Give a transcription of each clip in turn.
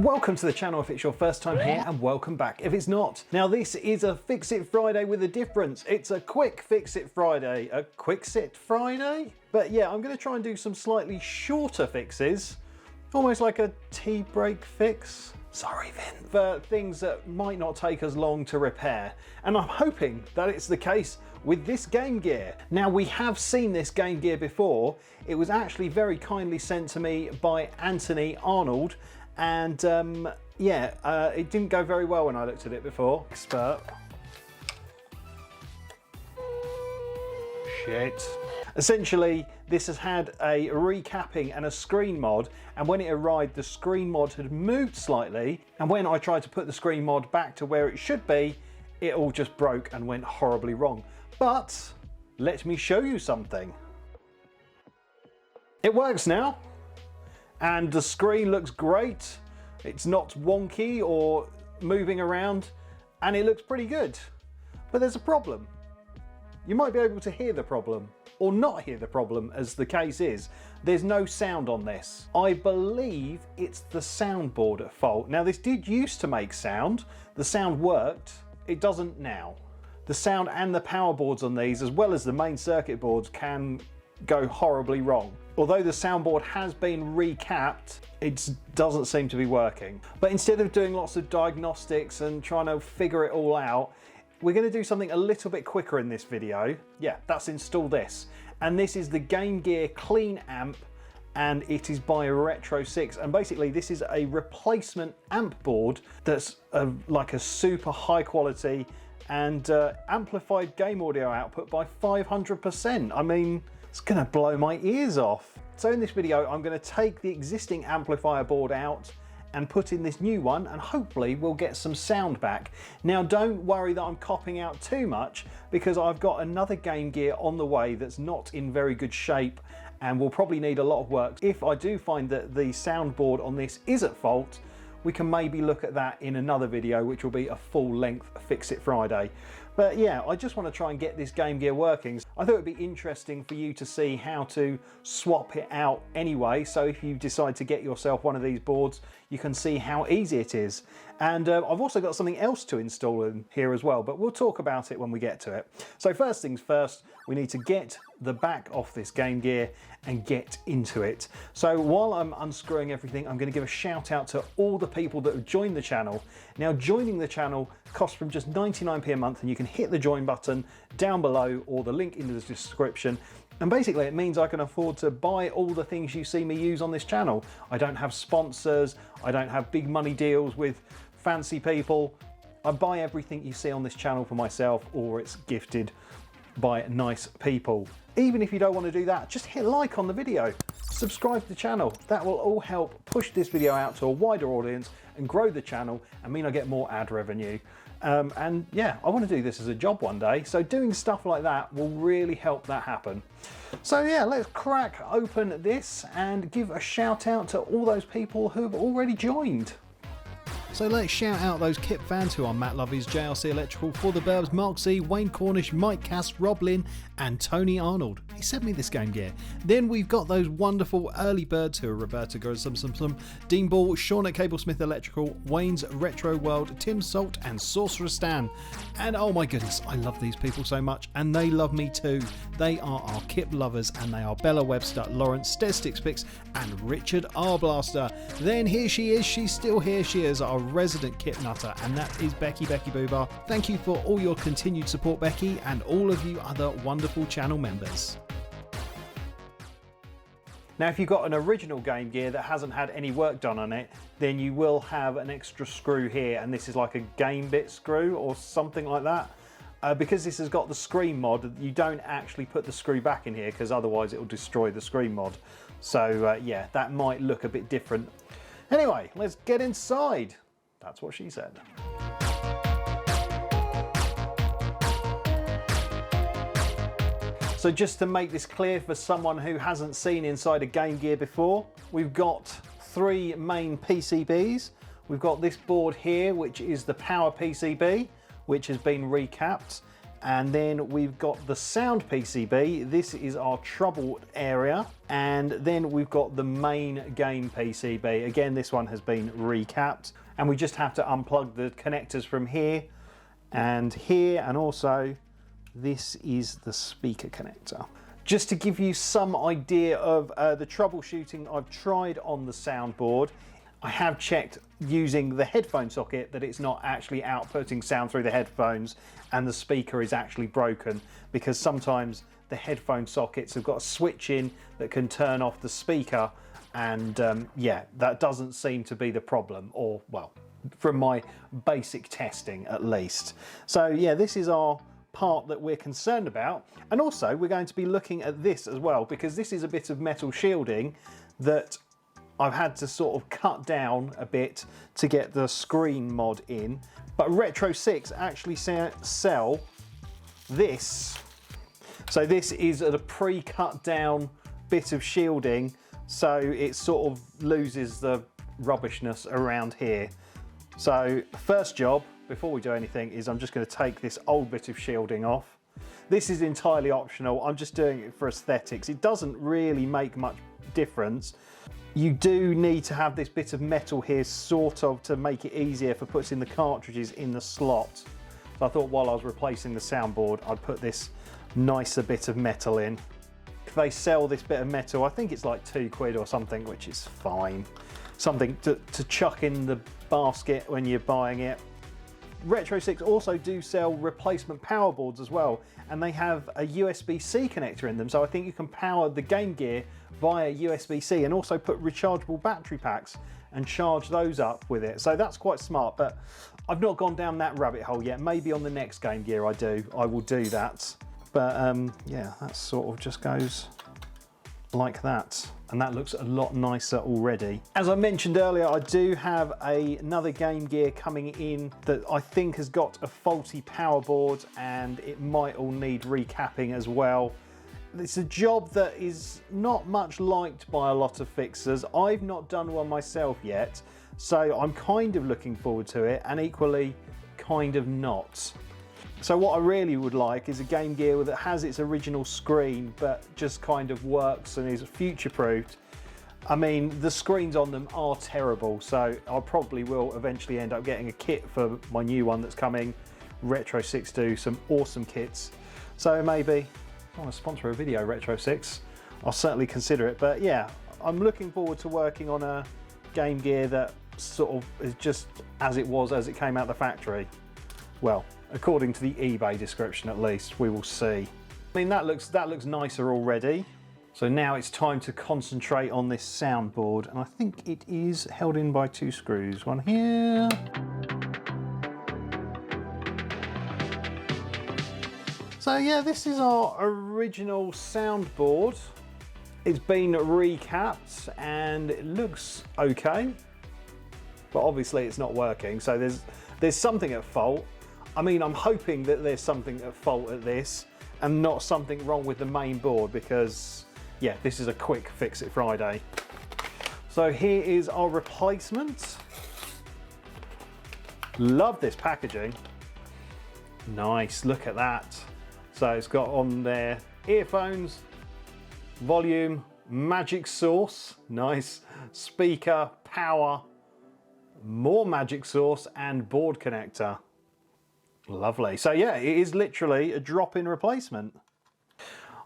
Welcome to the channel if it's your first time here, and welcome back if it's not. Now this is a Fix It Friday with a difference. It's a quick Fix It Friday. A quick sit Friday? But yeah, I'm going to try and do some slightly shorter fixes, almost like a tea break fix. Sorry Vin. For things that might not take as long to repair. And I'm hoping that it's the case with this Game Gear. Now we have seen this Game Gear before. It was actually very kindly sent to me by Anthony Arnold, and it didn't go very well when I looked at it before. Expert. Shit. Essentially, this has had a recapping and a screen mod, and when it arrived, the screen mod had moved slightly, and when I tried to put the screen mod back to where it should be, it all just broke and went horribly wrong. But let me show you something. It works now, and the screen looks great. It's not wonky or moving around, and it looks pretty good. But there's a problem. You might be able to hear the problem, or not hear the problem, as the case is. There's no sound on this. I believe it's the soundboard at fault. Now this did used to make sound. The sound worked. It doesn't now. The sound and the power boards on these, as well as the main circuit boards, can go horribly wrong. Although the soundboard has been recapped, it doesn't seem to be working. But instead of doing lots of diagnostics and trying to figure it all out, we're going to do something a little bit quicker in this video. Yeah, that's install this. And this is the Game Gear Clean Amp, and it is by Retro 6. And basically this is a replacement amp board that's like a super high quality and amplified game audio output by 500%. I mean, it's gonna blow my ears off. So in this video, I'm gonna take the existing amplifier board out and put in this new one, and hopefully we'll get some sound back. Now don't worry that I'm copping out too much, because I've got another Game Gear on the way that's not in very good shape and will probably need a lot of work. If I do find that the soundboard on this is at fault, we can maybe look at that in another video, which will be a full-length Fix It Friday. But yeah, I just want to try and get this Game Gear working. I thought it'd be interesting for you to see how to swap it out anyway. So if you decide to get yourself one of these boards, you can see how easy it is. And I've also got something else to install in here as well, but we'll talk about it when we get to it. So first things first, we need to get the back off this Game Gear and get into it. So while I'm unscrewing everything, I'm going to give a shout out to all the people that have joined the channel. Now joining the channel costs from just 99p a month, and you can hit the join button down below or the link in the description. And basically it means I can afford to buy all the things you see me use on this channel. I don't have sponsors, I don't have big money deals with fancy people. I buy everything you see on this channel for myself, or it's gifted by nice people. Even if you don't want to do that, just hit like on the video, subscribe to the channel. That will all help push this video out to a wider audience and grow the channel and mean I get more ad revenue. And yeah, I want to do this as a job one day, so doing stuff like that will really help that happen. So yeah, let's crack open this and give a shout out to all those people who have already joined. So let's shout out those Kip fans who are Matt Lovey's, JRC Electrical, For the Burbs, Mark C, Wayne Cornish, Mike Cass, Rob Lynn and Tony Arnold. He sent me this Game Gear. Then we've got those wonderful early birds who are Roberta Goes Dean Ball, Sean at Cablesmith Electrical, Wayne's Retro World, Tim Salt and Sorcerer Stan. And oh my goodness, I love these people so much, and they love me too. They are our Kip lovers, and they are Bella Webster, Lawrence, Stestixpix and Richard R. Blaster. Then here she is, she's still here, she is our resident Kip nutter, and that is Becky Boobar. Thank you for all your continued support, Becky, and all of you other wonderful channel members. Now if you've got an original Game Gear that hasn't had any work done on it, then you will have an extra screw here, and this is like a game bit screw or something like that. Because this has got the screen mod, you don't actually put the screw back in here, because otherwise it will destroy the screen mod. So yeah, that might look a bit different. Anyway, let's get inside. That's what she said. So just to make this clear for someone who hasn't seen inside a Game Gear before, we've got three main PCBs. We've got this board here, which is the power PCB, which has been recapped. And then we've got the sound PCB. This is our trouble area. And then we've got the main game PCB. Again, this one has been recapped. And we just have to unplug the connectors from here and here. And also, this is the speaker connector. Just to give you some idea of the troubleshooting I've tried on the soundboard, I have checked using the headphone socket that it's not actually outputting sound through the headphones and the speaker is actually broken, because sometimes the headphone sockets have got a switch in that can turn off the speaker, and yeah, that doesn't seem to be the problem, or well, from my basic testing at least. So yeah, this is our part that we're concerned about, and also we're going to be looking at this as well, because this is a bit of metal shielding that I've had to sort of cut down a bit to get the screen mod in. But Retro 6 actually sell this. So this is a pre-cut down bit of shielding, so it sort of loses the rubbishness around here. So first job, before we do anything, is I'm just going to take this old bit of shielding off. This is entirely optional. I'm just doing it for aesthetics. It doesn't really make much difference. You do need to have this bit of metal here sort of to make it easier for putting the cartridges in the slot. So I thought while I was replacing the soundboard, I'd put this nicer bit of metal in. They sell this bit of metal, I think it's like £2 or something, which is fine. Something to chuck in the basket when you're buying it. Retro 6 also do sell replacement power boards as well, and they have a USB-C connector in them, so I think you can power the Game Gear via USB-C and also put rechargeable battery packs and charge those up with it. So that's quite smart, but I've not gone down that rabbit hole yet. Maybe on the next Game Gear I will do that. But yeah, that sort of just goes like that, and that looks a lot nicer already. As I mentioned earlier, I do have another Game Gear coming in that I think has got a faulty power board, and it might all need recapping as well. It's a job that is not much liked by a lot of fixers. I've not done one myself yet, so I'm kind of looking forward to it, and equally kind of not. So what I really would like is a Game Gear that has its original screen but just kind of works and is future-proofed. I mean, the screens on them are terrible, so I probably will eventually end up getting a kit for my new one that's coming. Retro 6 do some awesome kits. So maybe I want to sponsor a video, Retro 6. I'll certainly consider it, but yeah, I'm looking forward to working on a Game Gear that sort of is just as it was as it came out the factory. Well, according to the eBay description at least, we will see. I mean, that looks nicer already. So now it's time to concentrate on this soundboard, and I think it is held in by 2 screws. One here. So yeah, this is our original soundboard. It's been recapped and it looks okay, but obviously it's not working. So there's something at fault. I mean, I'm hoping that there's something at fault at this and not something wrong with the main board, because yeah, this is a quick fix it Friday. So here is our replacement. Love this packaging. Nice, look at that. So it's got on there earphones, volume, magic source, nice, speaker, power, more magic source, and board connector. Lovely. So yeah, it is literally a drop-in replacement.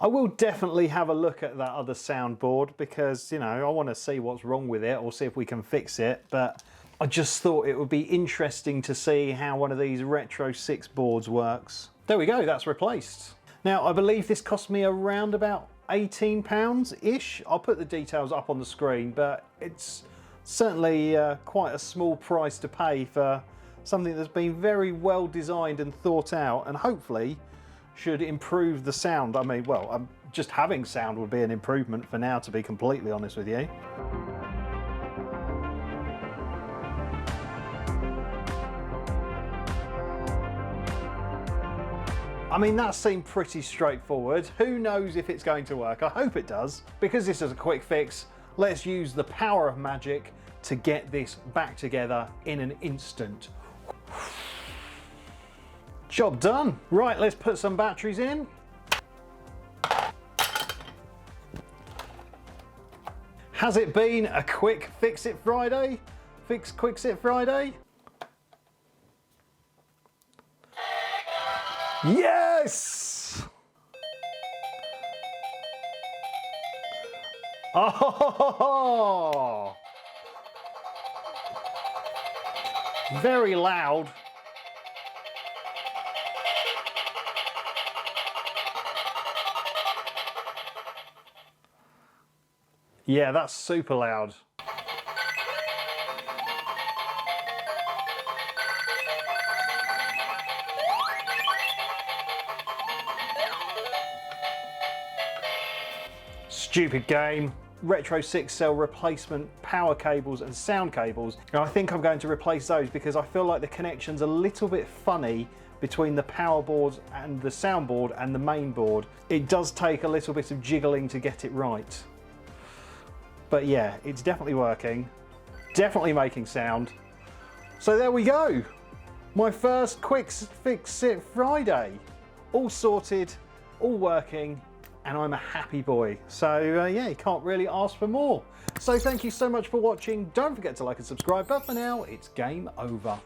I will definitely have a look at that other soundboard, because, you know, I want to see what's wrong with it or see if we can fix it, but I just thought it would be interesting to see how one of these Retro 6 boards works. There we go, that's replaced. Now, I believe this cost me around about £18-ish. I'll put the details up on the screen, but it's certainly quite a small price to pay for something that's been very well designed and thought out, and hopefully should improve the sound. I mean, well, just having sound would be an improvement for now, to be completely honest with you. I mean, that seemed pretty straightforward. Who knows if it's going to work? I hope it does. Because this is a quick fix, let's use the power of magic to get this back together in an instant. Job done. Right, let's put some batteries in. Has it been a quick Fix-It Friday? Quick-Sit Friday? Yes! Oh! Very loud. Yeah, that's super loud. Stupid game. Retro 6-cell replacement power cables and sound cables. And I think I'm going to replace those because I feel like the connection's a little bit funny between the power board and the soundboard and the main board. It does take a little bit of jiggling to get it right. But yeah, it's definitely working. Definitely making sound. So there we go. My first quick Fix-It Friday. All sorted, all working, and I'm a happy boy. So yeah, you can't really ask for more. So thank you so much for watching. Don't forget to like and subscribe, but for now, it's game over.